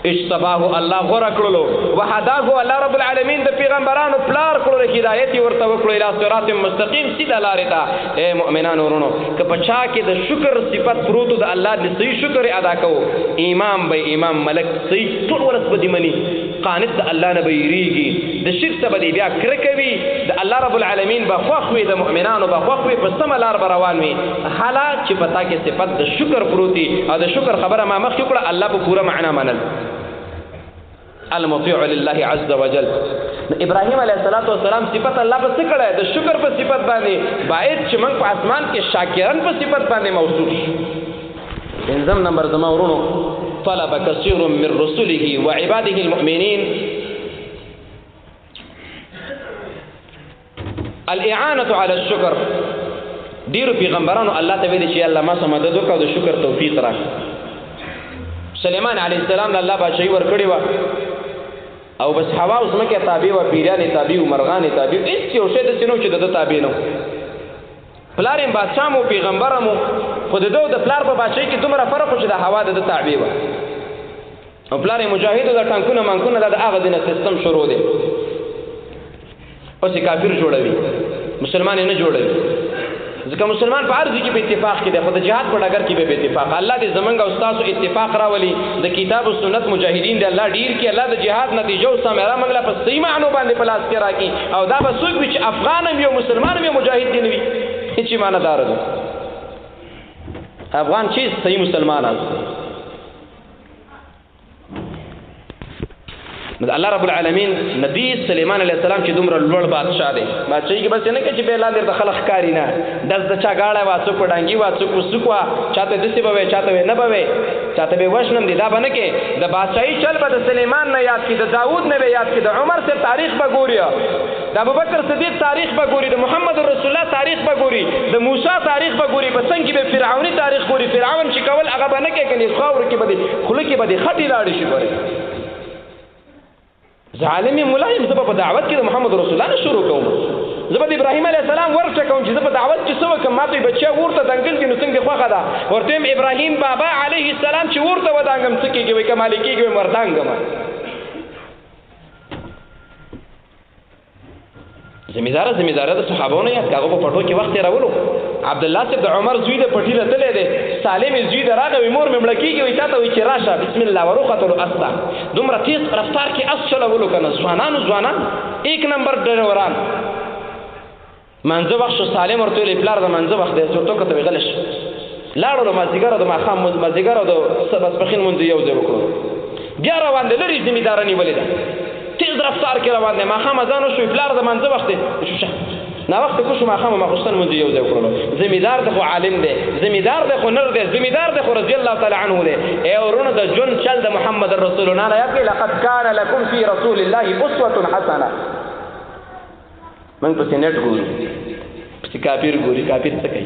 اجتباه الله غره کړلو وحداه الله رب العالمین د پیغمبرانو پلار کړلو هدایت ورته وکړو اله صراط مستقیم سیده لارې ته اے مؤمنانو ورونو که پچا کې د شکر صفت پروت د الله د صحیح شکر ادا کوو امام به امام ملک صحیح ټول ورځ بدی منی قانت د الله نه بیریږي د شرک ته بدی بیا کر کوي د الله رب العالمین بخوخوي د مؤمنانو بخوخوي په سم لار روان وي حالات چې پتا کې صفت د شکر پروتي او د شکر خبره ما مخ کړه الله په پورا معنا منل المطيع لله عز وجل ابراهيم عليه السلام صفت الله په څه کړه د شکر په صفت باندې باید چې موږ په اسمان کې شاکران په صفت باندې موصوف انزم نمبر زما ورونو طلب كثير من رسله وعباده المؤمنين الاعانه على الشكر ډیر پیغمبرانو الله ته ویل چې الله ما سم مدد وکړو د شکر توفیق راکړي سليمان عليه السلام الله بادشاہي ور کړی و او بس هوا اوس مکه تابع و پیران تابع و مرغان تابع هیڅ یو شی د سينو چې د تابع نه پلارم بادشاہ مو پیغمبرمو خود د پلار په بادشاہي کې دومره فرق چې د هوا د تابع و او پلار مجاهد د ټانکونه مانکونه د هغه دینه سیستم شروع دی اوس کافر جوړوي مسلمان نه جوړوي ځکه مسلمان په ارض کې به اتفاق کې دی خو د جهاد په ډګر کې به اتفاق الله دې زمونږ او تاسو اتفاق راولي د کتاب او سنت مجاهدین دی الله ډیر کې الله د جهاد نتیجه او سمرا منګلا په صحیح معنی باندې پلاس کې راکې او دا به څوک چې افغان هم یو مسلمان هم یو مجاهد دی نوي هیڅ معنی دار دی افغان چې صحیح مسلمان است الله رب العالمین نبی سليمان عليه السلام چې دومره لوړ بادشاہ دی بادشاہي کې بس نه کې چې به لاندې د خلق کاری نه دز د چا غاړه واسو پډانګي واسو کوسکوا چاته دسي به چاته نه به چاته به وښنم دي دا باندې کې د بادشاہي چل به د سليمان نه یاد کی د داوود نه یاد کی د عمر سے تاریخ به ګوري د ابوبکر صدیق تاریخ به ګوري د محمد رسول الله تاریخ به ګوري د موسی تاریخ به ګوري په څنګه به فرعونی تاریخ ګوري فرعون چې کول هغه باندې کې کني خاور کې به خله کې به خټي لاړ شي ګوري ظالمي ملایم زبا په دعوت کې د محمد رسول الله شروع کوم زبا د ابراهيم عليه السلام ورته کوم چې زبا دعوت کې سو کوم ماته بچا ورته دنګل کې نو څنګه خوخه ده ورته ابراهيم بابا عليه السلام چې ورته ودانګم څه کېږي وای کمال کېږي مردانګم زمیدار د صحابونو یا کاغه په پټو کې وخت راولو عبد الله صاحب د عمر زوی د پټی راتلې ده سالم زوی د راغه مور مملکیږي وي تاسو وي چې راشه بسم الله وروخته استا دومره تیز رفتار کې اس چلولو کنه ځوانان یک نمبر ډروران منځ وخت سالم ورته پلار د منځ وخت د چورتو کته غلش لاړو ما زیګره د ما خام ما زیګره د سبسپخین مونږ یو ځای وکړو بیا روان دي لري زمیدارانی ولې ده تیز رفتار کې روان دي ما خام ځانو شو پلار د منځ وخت شوشه نا وخت کو شو ما خامه ما خوستن مونږ یو ځای کړلو زمیدار د خو عالم دی زمیدار د خو نر دی زمیدار د خو رضی الله تعالی عنه دی ای ورونو د جون چل د محمد رسول الله یا کې لقد كان لكم في رسول الله اسوه حسنه من په نت ګوري چې کافر ګوري کافر څه کوي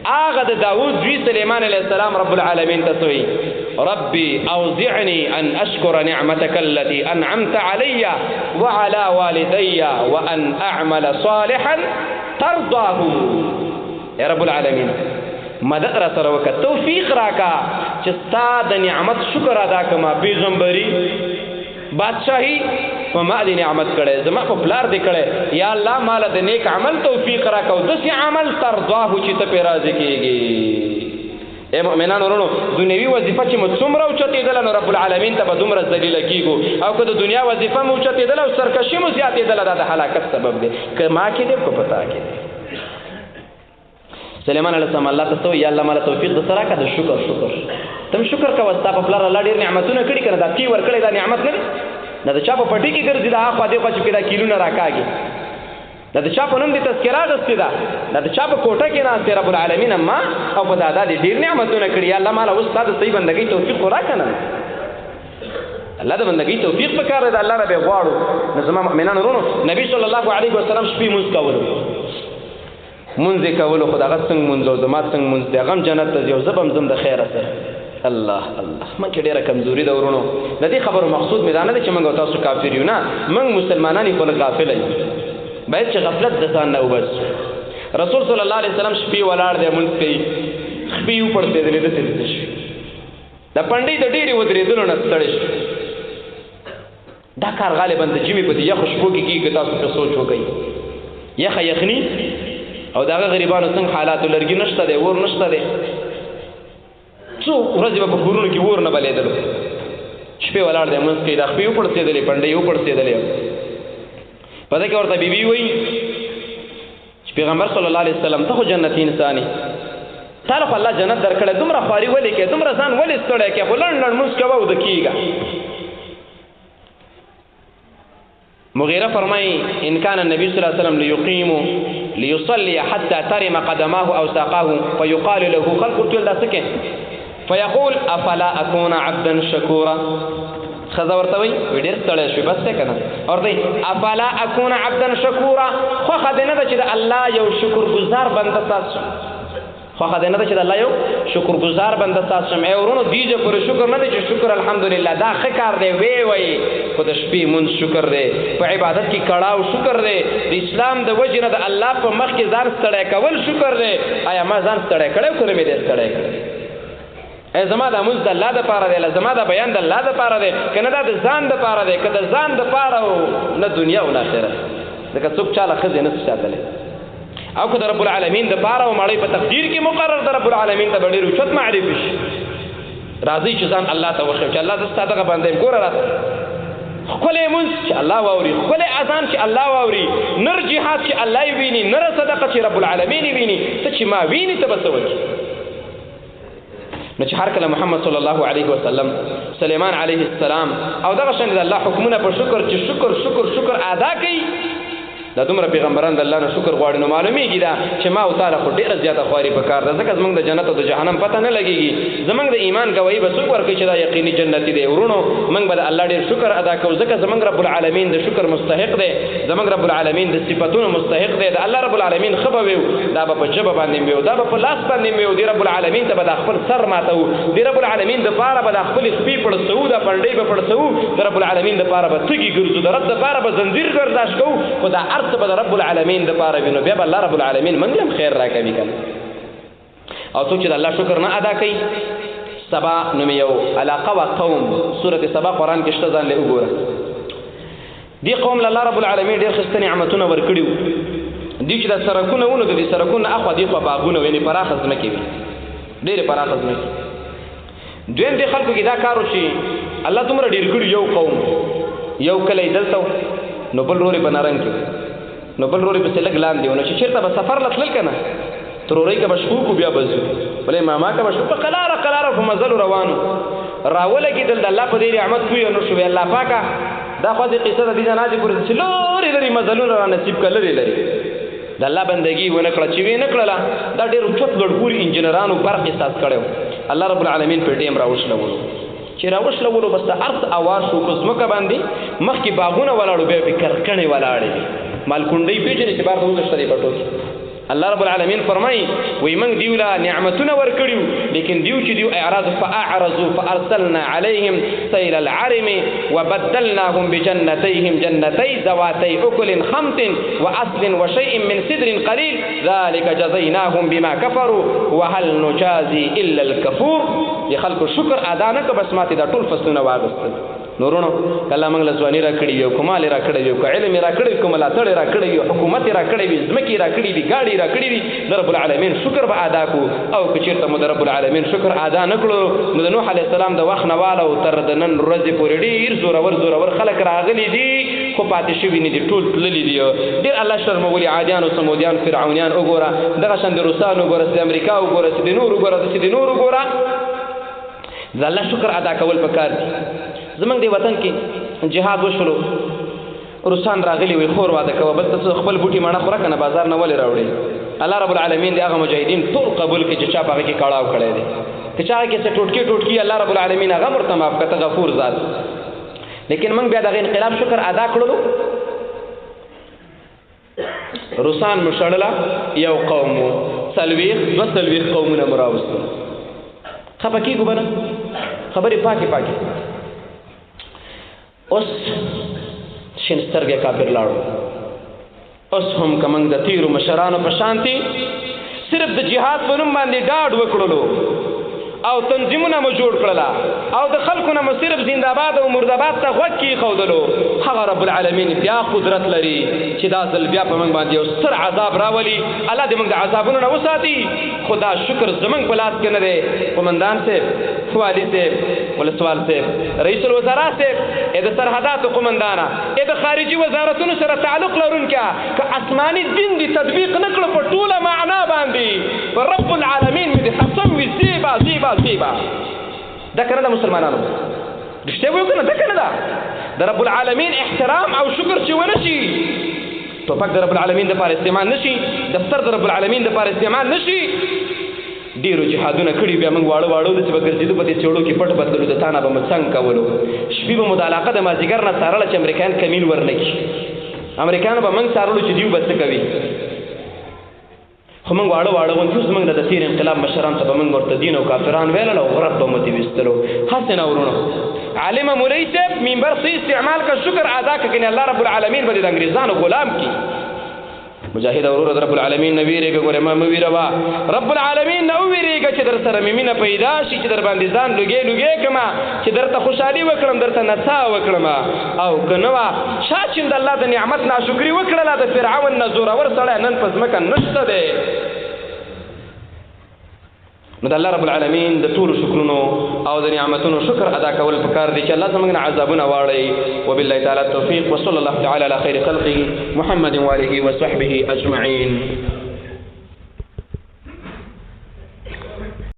هغه د داوود وی سليمان عليه السلام رب العالمین تسوي ربي اوزعني ان اشكر نعمتك التي انعمت علي وعلى والدي وان اعمل صالحا ترضاه يا رب العالمین مدد را سره وکړه توفیق راکا چې ستاسو نعمت شکر ادا کما پیغمبري بادشاہي په ما دې نعمت کړي زما په پلار دې کړي یا الله مال دې نیک عمل توفیق راکاو دسي عمل ترضاه چې ته په راضي کېږي اے مؤمنانو ورونو دنیوي وظیفه چې مڅومره او چته دل نو رب العالمین ته به دومره ذلیل کیږو او که د دنیا وظیفه مو چته دل او سرکشي مو زیاتې دل د هلاکت سبب دی که ما کې دې کو پتا کې سليمان عليه السلام الله ته یا الله مال توفیق د سره کا د شکر تم شکر کا واسطه په پلار الله ډیر نعمتونه کړی کنه دا کی ور کړی دا نعمت نه دا د چا په پټی کې ګرځي دا خو دې خو چې پیدا کیلونه راکاږي دا د چا په نوم دې تذکرہ غستې دا د چا په کوټه کې نه رب العالمین اما او په دادا دې ډیر نعمتونه کړی الله مال استاد صحیح بندګۍ توفیق راکنه الله د بندګۍ توفیق وکړه دا الله رب غواړو نظم مؤمنان ورونو نبی صلی الله علیه وسلم شپې مونږ کولو مونږ کولو خدای څنګه مونږ او زما څنګه مونږ دغم جنت ته یو زبم زم د خیر سره الله من کې ډیره کمزوري ده ورونو د دې خبرو مقصود مې دا نه چې موږ تاسو کافر یو نه موږ مسلمانان یو غافل یو باید چې غفلت د ځان نه وبس رسول صلی الله علیه وسلم شپې ولاړ دی مونږ کوي خپې یو پړته دې د تل شي دا پندې د ډېری ودرېدل نه ستړي شي دا کار غالبا د جمی په دې یخ شپو کې کې تاسو په سوچ وکړئ یخنی او داغه غریبانو څنګه حالات لرګي نشته دی ور نشته دی څو ورځې په کورونو کې ور نه بلېدل شپې ولاړ دی مونږ کې دا خپې یو پړته دې پندې یو پړته دې پدې کې ورته بیبي وای چې پیغمبر صلی الله علیه وسلم ته جنتی انساني تعالی الله جنت درکړه دومره خاري ولې کې دومره ځان ولې ستړی کې خلن مونږ کوو د کیګا مغیرہ فرمای ان كان النبي صلی الله علیه وسلم ليصلي حتى ترم قدماه او ساقاه فيقال له خلق تل دسکه فيقول افلا اكون عبدا شكورا خزا ورته وي ډیر ستړی شو بس ته کنه ورته افلا اكون عبدا شكورا خو خدینه چې الله یو شکر گزار بنده تاسو خو خدینه چې الله یو شکر گزار بنده تاسو مې ورونو دیجه پر شکر نه دي چې شکر الحمدلله دا ښه کار دی وی خو د شپې مون شکر دی په عبادت کې کړهو شکر دی د اسلام د وجنه د الله په مخ کې ځان ستړی کول شکر دی آیا ما ځان ستړی کړو کړم دې ستړی کړم ای زما د مزد الله د پاره دی زما د بیان د الله د پاره دی کنه دا د ځان د پاره دی کله ځان د پاره نه دنیا او آخرت ځکه څوک چاله خزه نه ساتل او که رب العالمین د پاره او مړی په تقدیر کې مقرر د رب العالمین ته ډېر اوچت معرفي شي راضي چې ځان الله ته وخت چې الله ستاسو باندې ګور راځي خپل مونږ چې الله واوري خپل اذان چې الله واوري نر جهاد چې الله ویني نر صدقه چې رب العالمین ویني ته چې ما ویني ته بسوي نو چې هر کله محمد صلی الله علیه وسلم سليمان علیه السلام او دغه شان د الله حکمونه په شکر چې شکر ادا کړي دا دومره پیغمبران د الله نه شکر غواړي نو معلومیږي دا چې ما او تعالی خو ډیره زیاته خواري پکار ده ځکه زمونږ د جنت او د جهنم پته نه لګيږي زمونږ د ایمان گواہی به څوک ورکړي چې دا یقیني جنتی دی ورونو موږ به الله ډیر شکر ادا کوو ځکه زمونږ رب العالمین د شکر مستحق دی زمونږ رب العالمین د صفاتونو مستحق دی د الله رب العالمین خبوي دا به په جبه باندې میو دا به په لاس باندې میو دی رب العالمین ته به د خپل سر ماتو دی رب العالمین د پاره به د خپل خپې پړسو دا پړډې به پړسو د رب العالمین د پاره به تګي ګرځو د رب د پاره به زنجیر ګرداش کو خدا ارث به رب العالمین د پاره وینو بیا الله رب العالمین موږ هم خیر راکوي کنه او څوک چې الله شکر نه ادا کوي سبا نو یو علاقه وا قوم سوره سبا قران کې شته ځان له وګوره دی قوم الله رب العالمین ډېر خسته نعمتونه ورکړیو دی چې د سرکونه ونه د سرکونه اخو دی په باغونه ویني پراخه ځمکې وي ډېر پراخه ځمکې دویم دي خلکو کې دا کارو چې الله تمره ډېر کړی یو قوم یو کله دلته نو بل روري بنارنګ کې نو بل روري په لګ لاندې ونه چې چیرته به سفر لتل کنه تروري کې بشکو کو بیا بزو بلې ماما کا بشکو په قلاره په مزل روانو راوله کې دل الله په دې رحمت کوي نو شو الله پاکه دا خو دې قصه د دې نه دي پر چې لوري لري مزلونه را نصیب کړي لري د الله بندگی ونه کړه چې وی نه کړله دا ډېر اوچت لوړپوړي انجینرانو برق احساس کړی الله رب العالمین په ټیم راوشلولو چې راوشلولو بس د ارض اواز شو په ځمکه باندې مخکې باغونه ولاړو بیا پې کرکڼې ولاړې مالکونډۍ پېژنې چې بار ته وګشته دی پټو کې الله رب العالمین فرمایي وی موږ دیو له نعمتونه ورکړي لیکن دیو چې دیو اعراض فاعرضوا فارسلنا عليهم سيل العرم وبدلناهم بجنتيهم جنتي ذواتي اكل خمط واصل وشيء من سدر قليل ذلك جزيناهم بما كفروا وهل نجازي الا الكفور يخلق الشكر ادا نه که بس ماته دا ټول فصلونه واغستل نورونو کله موږ له ځواني را کړی یو کمال را کړی یو علم را کړی کوم لا تړ را کړی یو حکومت را کړی وي ځمکې را کړی دي ګاډي را کړی دي د رب العالمین شکر به ادا کو او که چیرته مو د رب العالمین شکر ادا نه کړو نو د نوح علیه السلام د وخت نه واله او تر د نن ورځې پورې ډېر زورور خلک راغلي دي خو پاتې شوي نه دي ټول تللي دي ډېر الله شرمولي عادیان او سمودیان فرعونیان وګوره دغه شان د روسانو وګوره د امریکا وګوره چې د نور وګوره د الله شکر ادا کول پکار دي زمونږ دی وطن کې جهاد وشلو روسان راغلي وي خور واده کوه بل ته خپل بوټي ماڼه خوره کنه بازار نه ولې راوړي الله رب العالمین دی هغه مجاهدین ټول قبول کړي چې چا په کې کړهو کړی دی چې چا کې څه ټوټکی الله رب العالمین هغه مرته معاف کړه غفور ذات لیکن موږ بیا دغه انقلاب شکر ادا کړلو روسان مشړلا یو قوم سلويخ قومونه مراوستو خپکی ګبره خبرې پاکي اوس شین سترګې کافر لاړو اوس هم کمنګ د تیرو مشرانو په شانتي صرف د جهاد په نوم باندې ډاډ وکړلو او تنظیمونه مو جوړ کړلا او د خلکو نه مو صرف زنده‌باد او مرده‌باد ته غوږ کېښودلو هغه رب العالمین بیا قدرت لري چې دا ځل بیا په موږ باندې یو ستر عذاب راولي الله دې موږ د عذابونو نه وساتي خدا شکر زمونږ په لاس کې نه دی قمندان صاحب والي صاحب ولسوال صاحب رئیس الوزراء صاحب د سرحداتو قمندانه د خارجي وزارتونو سره تعلق لرونکي که آسماني دین دي تطبیق نه کړو په ټوله معنا باندې رب العالمین مې دې قسم وي زیبا دا کنه د مسلمانانو رښتیا وایو کنه دا کنه د رب العالمین احترام او شکر چې ونشي توپک د رب العالمین د پاره استعمال نشي دفتر د رب العالمین د پاره استعمال نشي ډیرو جهادونه کړي بیا موږ واړو د چې بګرځیدو په دې چوړو کې پټ بدلو د تانه به مڅنګ کولو شپې به مدالاقه د مازیګر نه سارله چې امریکایان کمیل ورنکي امریکایانو به موږ سارلو چې دیو بس کوي خو موږ واړو اوس موږ د تیر انقلاب مشران ته به موږ ورته دین او کافران ویل او غرب به مو دې وستلو حسن اورونو عالم مولوی صاحب منبر سے استعمال کا شکر ادا کړي الله رب العالمین به د انګریزانو غلام کی مجاهد اورور رب العالمین نویریږي ګوره ما مویروا رب العالمین نو ویریږي چې در سره میمینه پیدا شي چې در باندې ځان لګي کما چې درته خوشحالي وکړم درته نڅا وکړم او کنوا شاچند الله د نعمت ناشکری وکړه د فرعون نزور ور سره نن پس مکه نشته ده نو د الله رب العالمین د ټول شکرونو او د نعمتونو شکر ادا کول پکار دي چې الله زموږ عذابونه واړي وبالله تعالی التوفیق وصلی الله تعالی علی خیر خلقه محمد و آله و صحبه اجمعین